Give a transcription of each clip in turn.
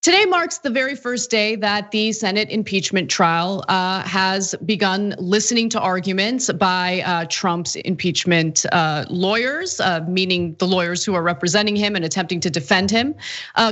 Today marks the very first day that the Senate impeachment trial has begun listening to arguments by Trump's impeachment lawyers, meaning the lawyers who are representing him and attempting to defend him.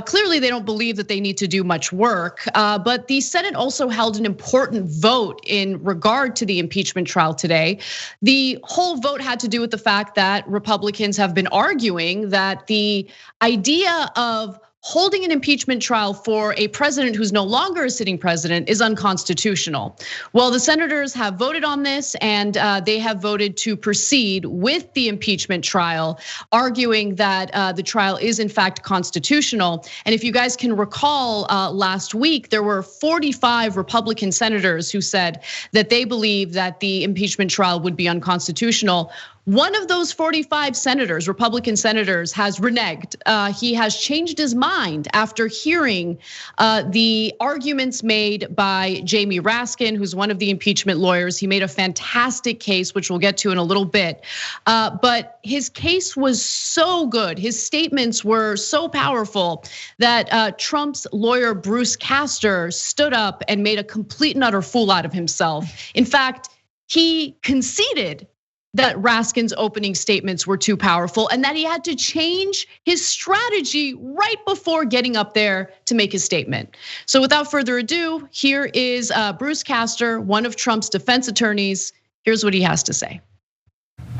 Clearly, they don't believe that they need to do much work, but the Senate also held an important vote in regard to the impeachment trial today. The whole vote had to do with the fact that Republicans have been arguing that the idea of holding an impeachment trial for a president who's no longer a sitting president is unconstitutional. Well, the senators have voted on this and they have voted to proceed with the impeachment trial, arguing that the trial is in fact constitutional. And if you guys can recall, last week, there were 45 Republican senators who said that they believe that the impeachment trial would be unconstitutional. One of those 45 senators, Republican senators, has reneged. He has changed his mind after hearing the arguments made by Jamie Raskin, who's one of the impeachment lawyers. He made a fantastic case, which we'll get to in a little bit. But his case was so good, his statements were so powerful that Trump's lawyer, Bruce Castor, stood up and made a complete and utter fool out of himself. In fact, he conceded that Raskin's opening statements were too powerful and that he had to change his strategy right before getting up there to make his statement. So without further ado, here is Bruce Castor, one of Trump's defense attorneys. Here's what he has to say.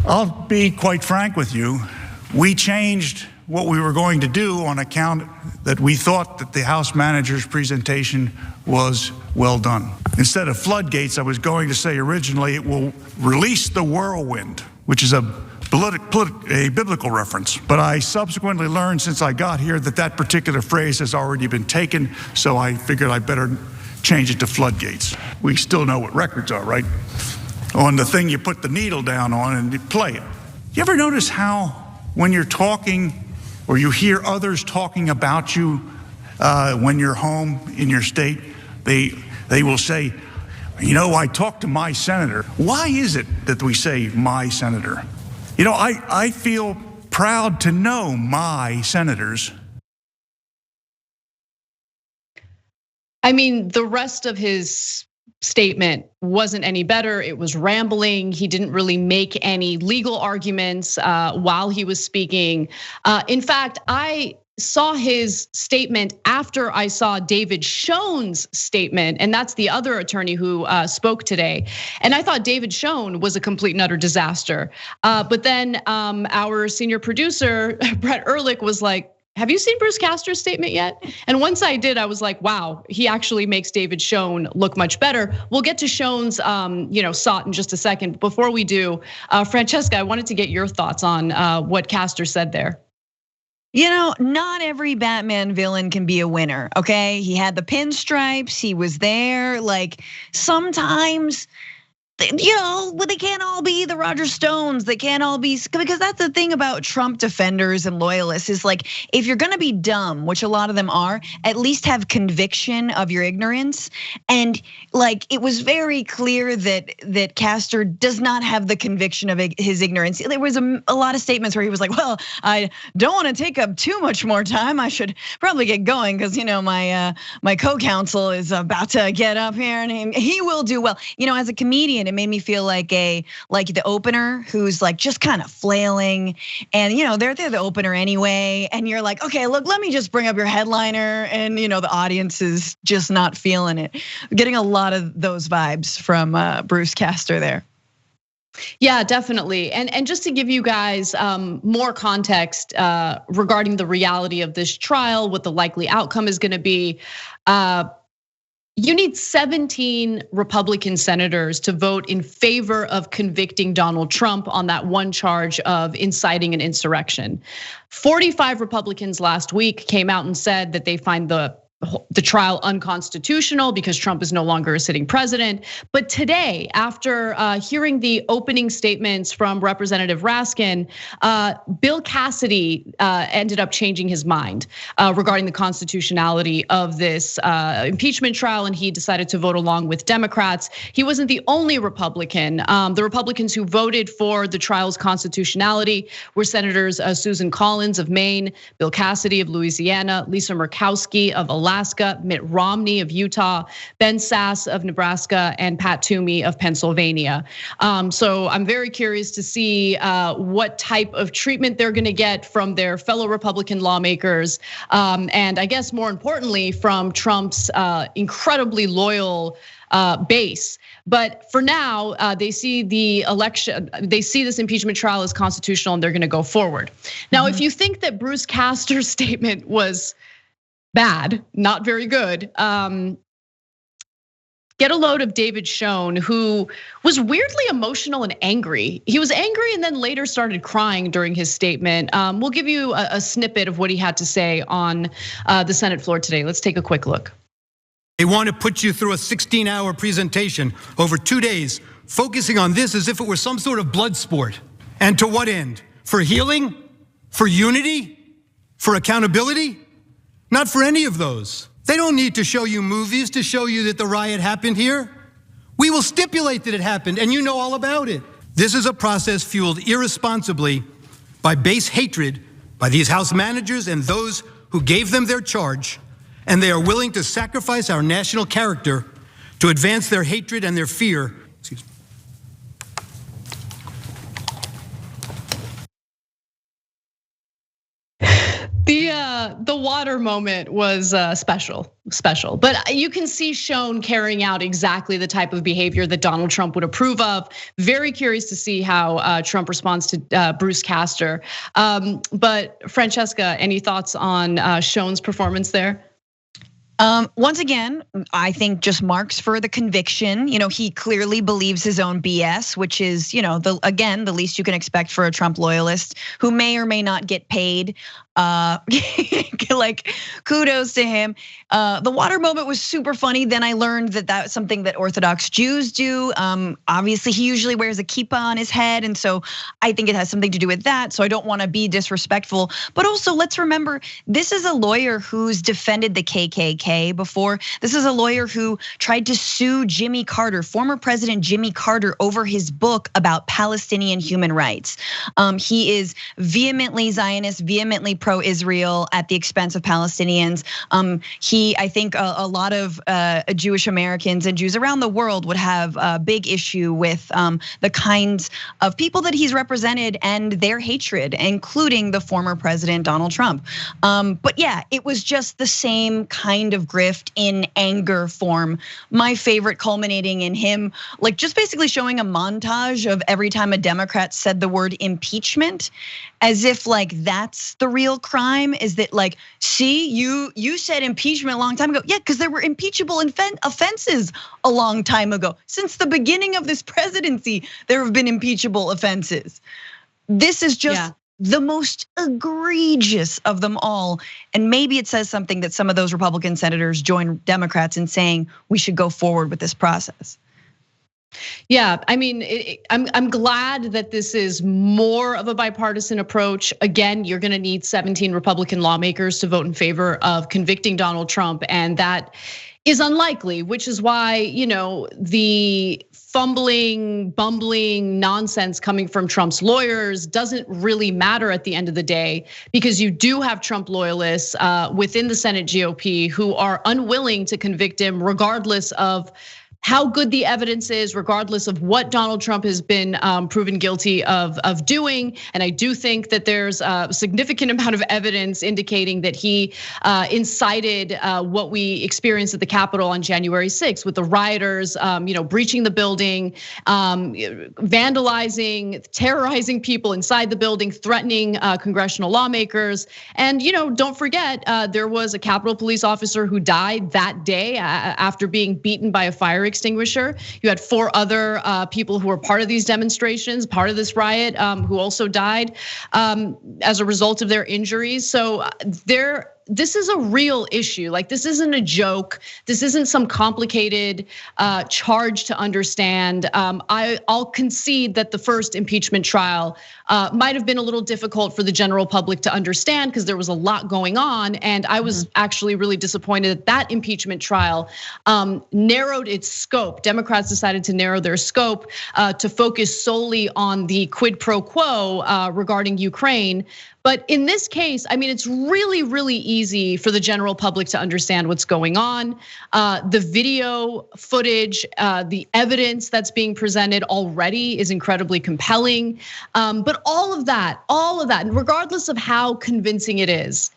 I'll be quite frank with you. We changed what we were going to do on account that we thought that the House manager's presentation was well done. Instead of floodgates, I was going to say originally it will release the whirlwind, which is a biblical reference. But I subsequently learned since I got here that that particular phrase has already been taken, so I figured I better change it to floodgates. We still know what records are, right? On the thing you put the needle down on and you play it. You ever notice how when you're talking or you hear others talking about you when you're home in your state, they will say, you know, I talked to my senator. Why is it that we say my senator? You know, I feel proud to know my senators. I mean, the rest of his statement wasn't any better. It was rambling. He didn't really make any legal arguments while he was speaking. In fact, I saw his statement after I saw David Schoen's statement, and that's the other attorney who spoke today. And I thought David Schoen was a complete and utter disaster. But then our senior producer, Brett Ehrlich, was like, have you seen Bruce Castor's statement yet? And once I did, I was like, wow, he actually makes David Schoen look much better. We'll get to Schoen's SOT in just a second. Before we do, Francesca, I wanted to get your thoughts on what Castor said there. You know, not every Batman villain can be a winner, okay? He had the pinstripes, he was there. Like sometimes, you know, they can't all be the Roger Stones. They can't all be, because that's the thing about Trump defenders and loyalists is like, if you're gonna be dumb, which a lot of them are, at least have conviction of your ignorance. And like, it was very clear that Castor does not have the conviction of his ignorance. There was a lot of statements where he was like, well, I don't wanna take up too much more time. I should probably get going because you know my co-counsel is about to get up here and he will do well. You know, as a comedian, it made me feel like the opener who's like just kind of flailing, and you know they're the opener anyway, and you're like, okay, look, let me just bring up your headliner, and you know the audience is just not feeling it. Getting a lot of those vibes from Bruce Castor there. Yeah, definitely. And just to give you guys more context regarding the reality of this trial, what the likely outcome is going to be. You need 17 Republican senators to vote in favor of convicting Donald Trump on that one charge of inciting an insurrection. 45 Republicans last week came out and said that they find the trial unconstitutional because Trump is no longer a sitting president. But today, after hearing the opening statements from Representative Raskin, Bill Cassidy ended up changing his mind regarding the constitutionality of this impeachment trial, and he decided to vote along with Democrats. He wasn't the only Republican. The Republicans who voted for the trial's constitutionality were Senators Susan Collins of Maine, Bill Cassidy of Louisiana, Lisa Murkowski of Alaska, Alaska, Mitt Romney of Utah, Ben Sasse of Nebraska, and Pat Toomey of Pennsylvania. So I'm very curious to see what type of treatment they're gonna get from their fellow Republican lawmakers. And I guess more importantly, from Trump's incredibly loyal base. But for now, they see the election, they see this impeachment trial as constitutional and they're gonna go forward. Now, if you think that Bruce Castor's statement was bad, not very good, get a load of David Schoen, who was weirdly emotional and angry. He was angry and then later started crying during his statement. We'll give you a snippet of what he had to say on the Senate floor today. Let's take a quick look. They want to put you through a 16-hour presentation over 2 days, focusing on this as if it were some sort of blood sport. And to what end? For healing? For unity? For accountability? Not for any of those. They don't need to show you movies to show you that the riot happened here. We will stipulate that it happened and you know all about it. This is a process fueled irresponsibly by base hatred by these House managers and those who gave them their charge, and they are willing to sacrifice our national character to advance their hatred and their fear. Excuse me. The water moment was special, but you can see Schoen carrying out exactly the type of behavior that Donald Trump would approve of. Very curious to see how Trump responds to Bruce Castor. But Francesca, any thoughts on Schoen's performance there? Once again, I think just marks for the conviction. He clearly believes his own BS, which is, the least you can expect for a Trump loyalist who may or may not get paid. Like kudos to him. The water moment was super funny. Then I learned that that's something that Orthodox Jews do. Obviously, he usually wears a kippah on his head, and so I think it has something to do with that. So I don't want to be disrespectful, but also let's remember this is a lawyer who's defended the KKK before. This is a lawyer who tried to sue Jimmy Carter, former President Jimmy Carter, over his book about Palestinian human rights. He is vehemently Zionist, vehemently pro-Israel at the expense of Palestinians. I think a lot of Jewish Americans and Jews around the world would have a big issue with the kinds of people that he's represented and their hatred, including the former president Donald Trump. But yeah, it was just the same kind of grift in anger form. My favorite culminating in him, like just basically showing a montage of every time a Democrat said the word impeachment, as if like that's the real crime, is that like, see, you said impeachment a long time ago. Yeah, because there were impeachable offenses a long time ago. Since the beginning of this presidency, there have been impeachable offenses. This is just the most egregious of them all. And maybe it says something that some of those Republican senators join Democrats in saying we should go forward with this process. Yeah, I mean, I'm glad that this is more of a bipartisan approach. Again, you're gonna need 17 Republican lawmakers to vote in favor of convicting Donald Trump, and that is unlikely, which is why, the fumbling, bumbling nonsense coming from Trump's lawyers doesn't really matter at the end of the day, because you do have Trump loyalists within the Senate GOP who are unwilling to convict him regardless of how good the evidence is, regardless of what Donald Trump has been proven guilty of doing. And I do think that there's a significant amount of evidence indicating that he incited what we experienced at the Capitol on January 6th with the rioters, breaching the building, vandalizing, terrorizing people inside the building, threatening congressional lawmakers. And don't forget, there was a Capitol police officer who died that day after being beaten by a fire extinguisher. You had 4 other people who were part of these demonstrations, part of this riot, who also died as a result of their injuries. So this is a real issue. Like, this isn't a joke. This isn't some complicated charge to understand. I'll concede that the first impeachment trial might have been a little difficult for the general public to understand because there was a lot going on. And I was actually really disappointed that impeachment trial narrowed its scope. Democrats decided to narrow their scope to focus solely on the quid pro quo regarding Ukraine. But in this case, I mean, it's really, really easy easy for the general public to understand what's going on. The video footage, the evidence that's being presented already is incredibly compelling. But all of that, regardless of how convincing it is,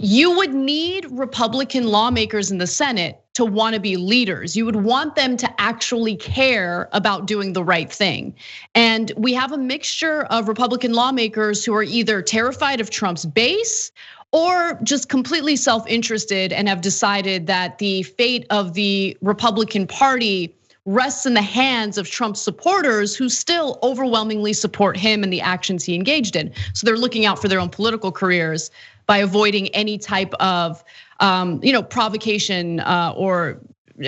you would need Republican lawmakers in the Senate to want to be leaders. You would want them to actually care about doing the right thing. And we have a mixture of Republican lawmakers who are either terrified of Trump's base or just completely self-interested and have decided that the fate of the Republican Party rests in the hands of Trump's supporters who still overwhelmingly support him and the actions he engaged in. So they're looking out for their own political careers by avoiding any type of provocation or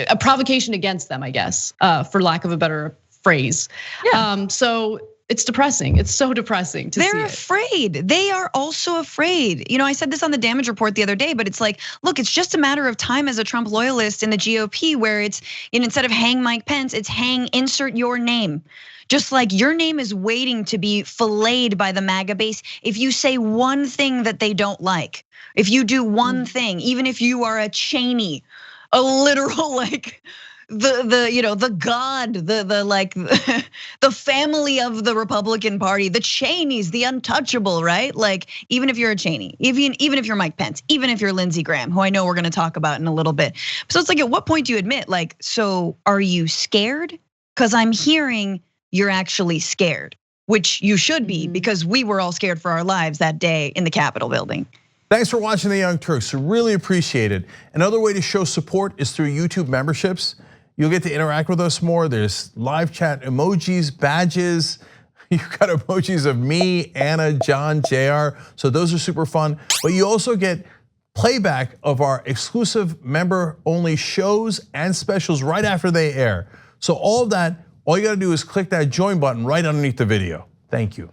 a provocation against them, I guess, for lack of a better phrase. Yeah. So it's depressing. It's so depressing to see it. They're afraid. They are also afraid. I said this on the damage report the other day, but it's like, look, it's just a matter of time as a Trump loyalist in the GOP where it's, instead of hang Mike Pence, it's hang insert your name. Just like your name is waiting to be filleted by the MAGA base if you say one thing that they don't like. If you do one thing, even if you are a Cheney, a literal like the god, the family of the Republican Party, the Cheneys, the untouchable, right? Like even if you're a Cheney, even if you're Mike Pence, even if you're Lindsey Graham, who I know we're gonna talk about in a little bit. So it's like, at what point do you admit, like, so are you scared? Because I'm hearing you're actually scared, which you should be, because we were all scared for our lives that day in the Capitol building. Thanks for watching the Young Turks, really appreciate it. Another way to show support is through YouTube memberships. You'll get to interact with us more. There's live chat emojis, badges. You've got emojis of me, Anna, John, JR. So those are super fun. But you also get playback of our exclusive member-only shows and specials right after they air. So all of that, all you gotta do is click that join button right underneath the video. Thank you.